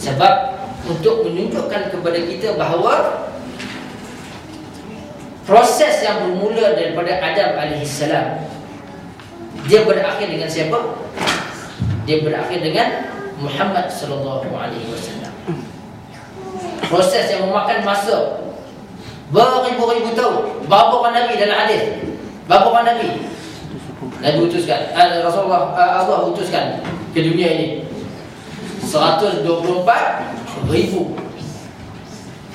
Sebab untuk menunjukkan kepada kita bahawa proses yang bermula daripada Adam alaihissalam, dia berakhir dengan siapa? Dia berakhir dengan Muhammad sallallahu alaihi wasallam. Proses yang memakan masa beribu-ribu tahun. Berapa orang Nabi dalam hadis? Berapa orang Nabi? Nabi utuskan, Rasulullah, Allah utuskan ke dunia ini 124,000.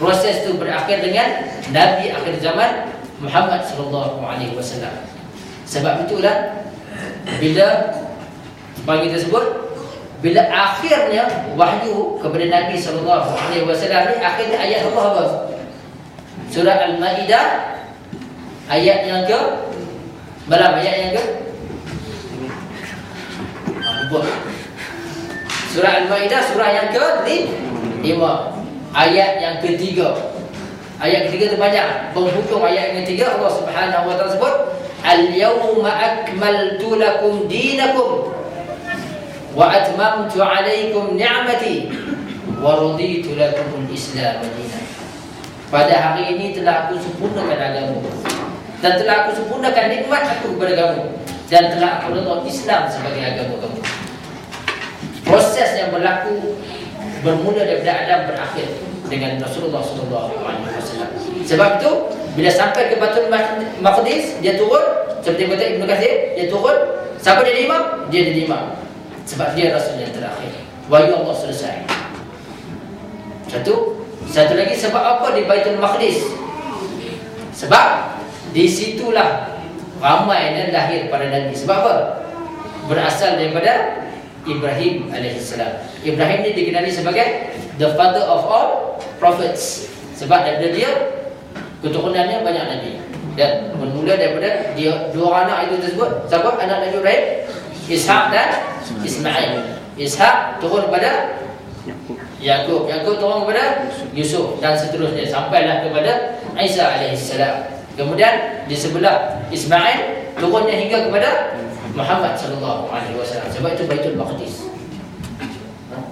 Proses itu berakhir dengan Nabi akhir zaman Muhammad sallallahu alaihi wasallam. Sebab itulah bila bagi kita sebut, bila akhirnya wahyu kepada Nabi sallallahu alaihi wasallam ni, akhirnya ayat Allah apa? Surah Al-Maidah ayat yang ke berapa? Ayat yang ke Surah Al-Maidah surah yang ke-5, ayat yang ketiga. Ayat ketiga itu banyak. Penghujung ayat yang ketiga Allah Subhanahu wa taala sebut, "Al-yawma akmaltu lakum dinakum wa atmamtu 'alaikum ni'mati wa raditu lakum al-Islam dinan." Pada hari ini telah aku sempurnakan agama dan telah aku sempurnakan nikmat aku kepada kamu, dan telah aku letakkan Islam sebagai agama kamu. Proses yang berlaku bermula daripada Adam berakhir dengan Rasulullah sallallahu alaihi wasallam. Sebab itu bila sampai ke Baitul Maqdis, dia turun seperti kata Ibnu Katsir, dia turun. Siapa dia imam? Dia jadi imam. Sebab dia Rasul yang terakhir. Wahyu Allah selesai. Satu lagi, sebab apa di Baitul Maqdis? Sebab di situlah ramai yang lahir para nabi. Sebab apa? Berasal daripada Ibrahim alaihissalam. Ibrahim ni dikenali sebagai the father of all prophets. Sebab daripada dia keturunannya banyak nabi. Dan bermula daripada dia dua anak itu tersebut. Siapa anak Nabi Ibrahim? Ishak dan Ismail. Ishak turun kepada Yakub. Yakub turun kepada Yusuf, dan seterusnya sampailah kepada Isa alaihissalam. Kemudian di sebelah Ismail turunnya hingga kepada Muhammad sallallahu alaihi wasallam. Sebab itu Baitul Maqdis.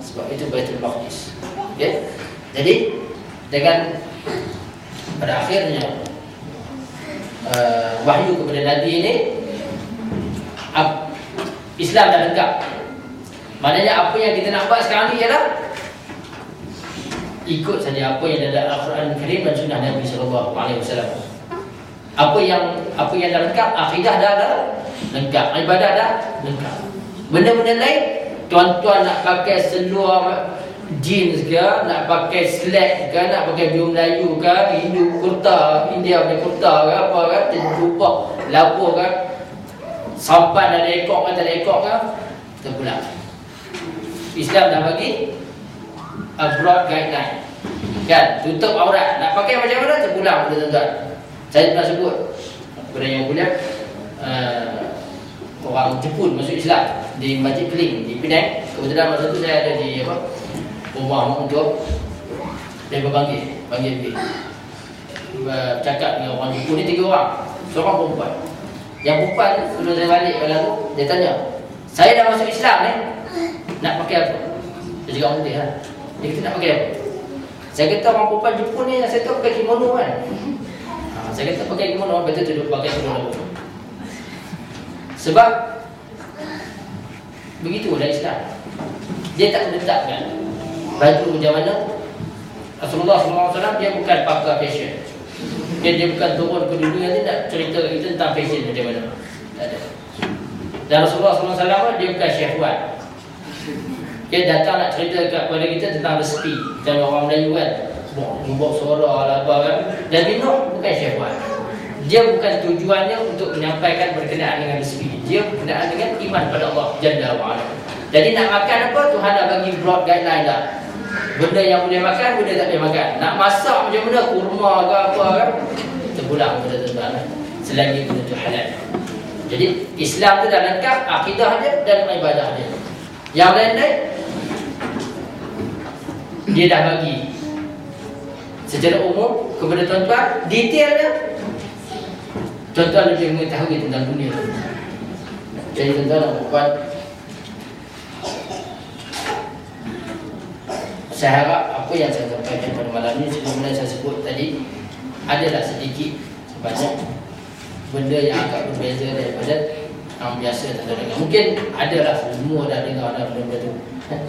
Sebab itu Baitul Maqdis. Okay? Jadi dengan pada akhirnya wahyu kepada Nabi ini, Islam dah lengkap. Maknanya apa yang kita nak buat sekarang ni ialah ikut saja apa yang ada dalam Al-Quran Karim dan Sunnah Nabi sallallahu alaihi wasallam. Apa yang dah lengkap, akidah dah lengkap, ibadah dah lengkap. Benda-benda lain, tuan-tuan nak pakai seluar jeans ke, nak pakai slack ke, nak pakai baju Melayu ke, Hindu kurta, India punya kurta ke, apa ke, jubah lapor ke, sampan ada ekor ke, tak ada ekor ke, terpulang. Islam dah bagi a broad guideline, kan? Tutup aurat, nak pakai macam mana, terpulang pada tuan-tuan. Saya pernah sebut kepada yang kuliah, orang Jepun masuk Islam di Masjid Keling di Penang. Kebetulan masa tu saya ada di rumah untuk dia panggil pergi bercakap dengan orang Jepun ni 3 orang, seorang perempuan. Yang perempuan sebelum saya balik pada tu, dia tanya, saya dah masuk Islam ni, nak pakai apa? Dia cakap putih lah. Dia kata nak pakai apa? Saya kata orang perempuan Jepun ni, saya tahu pakai kimono kan. Saya kata pakai kimono, betul tu pakai kimono. Sebab begitulah Islam. Dia tak menetapkan baju macam mana. Rasulullah SAW dia bukan pakar fashion. Dia bukan turun ke dunia ni nak cerita kita tentang fashion macam mana. Tak ada. Dan Rasulullah SAW dia bukan syahwat. Dia datang nak cerita kepada kita tentang resipi. Macam orang Melayu kan, buat suara lah apa kan. Dan Nuh bukan syahwat. Dia bukan tujuannya untuk menyampaikan berkenaan dengan resipi. Dia berkenaan dengan iman pada Allah Jalla wa'ala. Jadi nak makan apa, Tuhan dah bagi broad guideline dah. Benda yang boleh makan, benda tak boleh makan. Nak masak macam mana, kurma ke apa kan, terpulang pada tuan-tuan. Selagi benda tu halal. Jadi Islam tu dah lengkap, akidah dia dan ibadah dia. Yang lain-lain dia dah bagi secara umum kepada tuan-tuan. Detail dia tuan-tuan lebih mengetahui tentang dunia tu. Jadi tuan-tuan nak buat saya harap apa yang saya sampaikan pada malam ini sebenarnya saya sebut tadi adalah sedikit sebanyak benda yang agak berbeza daripada yang biasa terdengar. Mungkin adalah semua dah dengar dah benda-benda tu.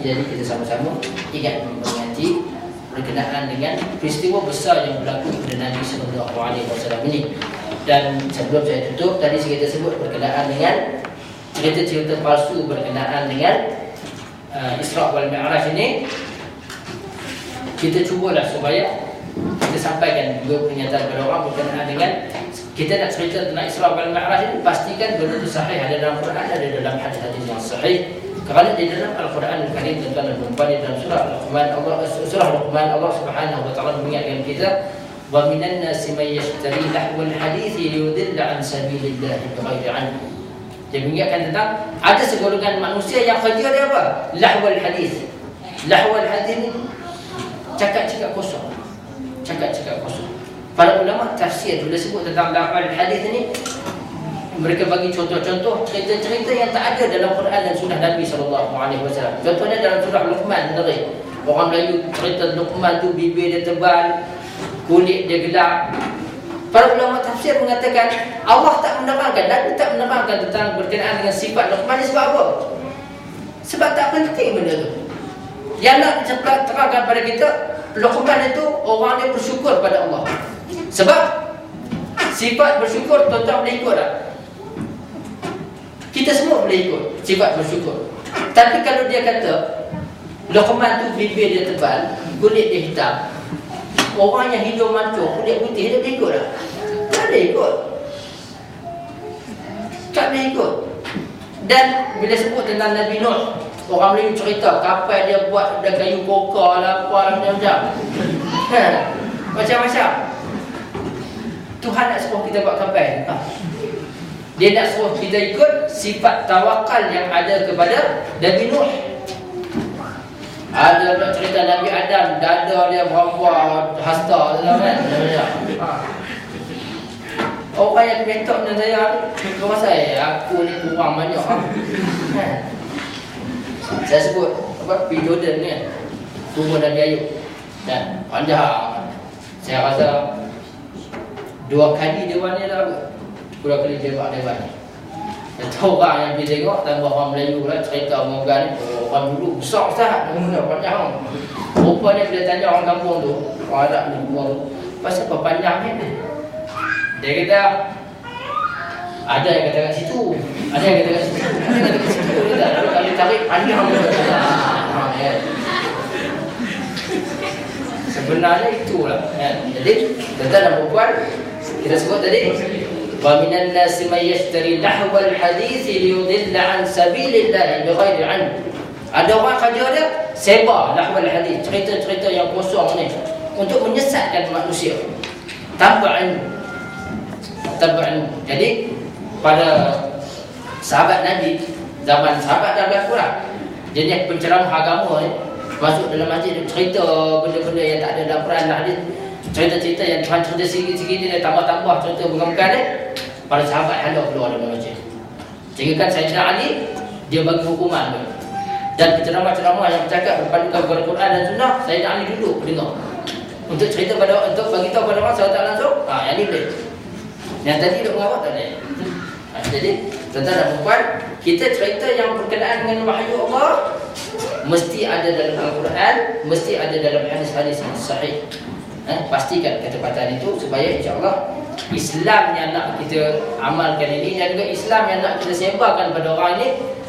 Jadi kita sama-sama ingat mengaji berkenaan dengan peristiwa besar yang berlaku pada Nabi sallallahu alaihi wasallam ini. Dan sebelum saya tutup, tadi saya sebut berkenaan dengan cerita-cerita palsu berkenaan dengan Isra wal Mi'raj ini. Kita cubalah supaya kita sampaikan juga pernyataan kepada orang berkenaan dengan kita nak cerita tentang Isra wal Mi'raj ini, pastikan benda itu sahih, ada dalam Quran, ada dalam hadis-hadis yang sahih. Kerana di dalam Al-Quran Al-Karim tuan-tuan dan puan-puan, dalam surah Luqman Allah Subhanahu wa taala mengingatkan kita, wa minan nasi may yashtari lahwal hadits liyudilla an sabilillah bighairi ilm. Dia mengingatkan tentang ada segolongan manusia yang kerja dia apa? Lahwal hadits. Lahwal hadits ni cakap-cakap kosong. Cakap-cakap kosong. Para ulama tafsir bila sebut tentang lahwal hadits ni, mereka bagi contoh-contoh cerita-cerita yang tak ada dalam Quran dan sunnah Nabi SAW. Contohnya dalam surah Luqman tadi, orang Melayu cerita Luqman tu bibir dia tebal, kulit dia gelap. Para ulama tafsir mengatakan Allah tak menerangkan, Nabi tak menerangkan tentang berkenaan dengan sifat Luqman ni sebab apa? Sebab tak penting benda tu. Yang nak terangkan pada kita, Luqman itu orang yang bersyukur pada Allah. Sebab sifat bersyukur tuan-tuan boleh ikut tak? Kita semua boleh ikut sifat bersyukur. Tapi kalau dia kata Luqman tu bibir dia tebal, kulit dia hitam, orang yang hidung mancung, kulit putih, dia boleh ikut tak? Tak boleh ikut. Tak boleh ikut. Dan bila sebut tentang Nabi Nuh, orang Melayu cerita kapal dia buat dari kayu kokar lah, apa lah, macam-macam. Macam-macam. Tuhan nak suruh kita buat kapal. Dia nak suruh kita ikut sifat tawakal yang ada kepada Nabi Nuh. Ada pula cerita Nabi Adam, dada dia berapa hasta dalam kan. Orang yang kebetok dengan saya, kau saya, aku ni kurang banyak. Saya sebut apa, P. Jordan ni, turun Nabi Ayub. Dan panjang. Saya rasa 2 kali dewan ni dah. 2 kali dewan ni. Tahu orang yang pergi tengok, tambah orang Melayu lah, cerita Morgan ni, orang dulu besar Ustaz, panjang. Rupanya bila tanya orang kampung tu, orang Arab ni, pasal apa panjang ni? Dia kata, ada yang kata kat situ, ada yang kata kat situ, ada yang kata kat situ. Dia kata, kalau tarik panjang dia. Sebenarnya itulah. Jadi, tuan-tuan dan puan, kita sebut tadi, wa minan nasi may yashtari lahwal hadits liyudilla an sabilillah bighairi ilm. Ada orang kerja dia sebar lahwal hadits, cerita-cerita yang kosong ni untuk menyesatkan manusia tanpa ilmu. Jadi pada sahabat Nabi, zaman sahabat dah berlaku lah, jenis penceramah agama ni masuk dalam masjid, cerita benda-benda yang tak ada dalam Quran dan hadis, cerita-cerita yang Tuhan cerita sikit-sikit dia tambah-tambah cerita bukan-bukan ni. Para sahabat halau keluar dari masjid. Sehingga kan Sayyidina Ali dia bagi hukuman tu. Dan penceramah-ceramah yang bercakap berpandukan kepada Quran dan Sunnah, Sayyidina Ali duduk mendengar. Untuk cerita pada, untuk bagi tahu pada orang secara tak langsung, yang ni boleh. Yang tadi duk mengawal tak boleh. Jadi tuan-tuan dan puan, kita cerita yang berkenaan dengan wahyu Allah mesti ada dalam Al-Quran, mesti ada dalam hadis-hadis yang sahih. Pastikan ketepatan itu supaya insya-Allah Islam yang nak kita amalkan ini dan juga Islam yang nak kita sebarkan pada orang ini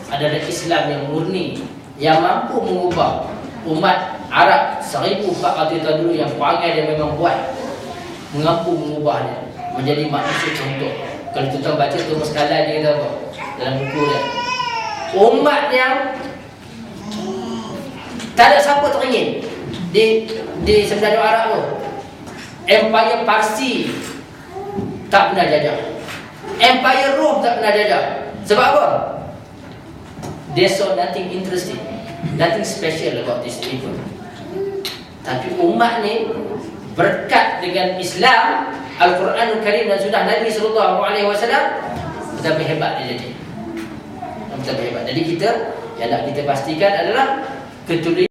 adalah Islam yang murni, yang mampu mengubah umat Arab 1400 tahun dulu yang perangai dia memang buat, mampu mengubahnya menjadi manusia contoh. Kalau kita baca Thomas Carlyle dia kata apa dalam buku dia, umat yang tak ada siapa teringin di semenanjung Arab tu. Empire Parsi tak pernah jajah, Empire Rom tak pernah jajah. Sebab apa? They saw nothing interesting, nothing special about this people. Tapi umat ni berkat dengan Islam, Al-Quranul Karim dan sunnah Nabi SAW, betapa hebat dia jadi. Betapa hebat. Jadi kita yang nak kita pastikan adalah keturunan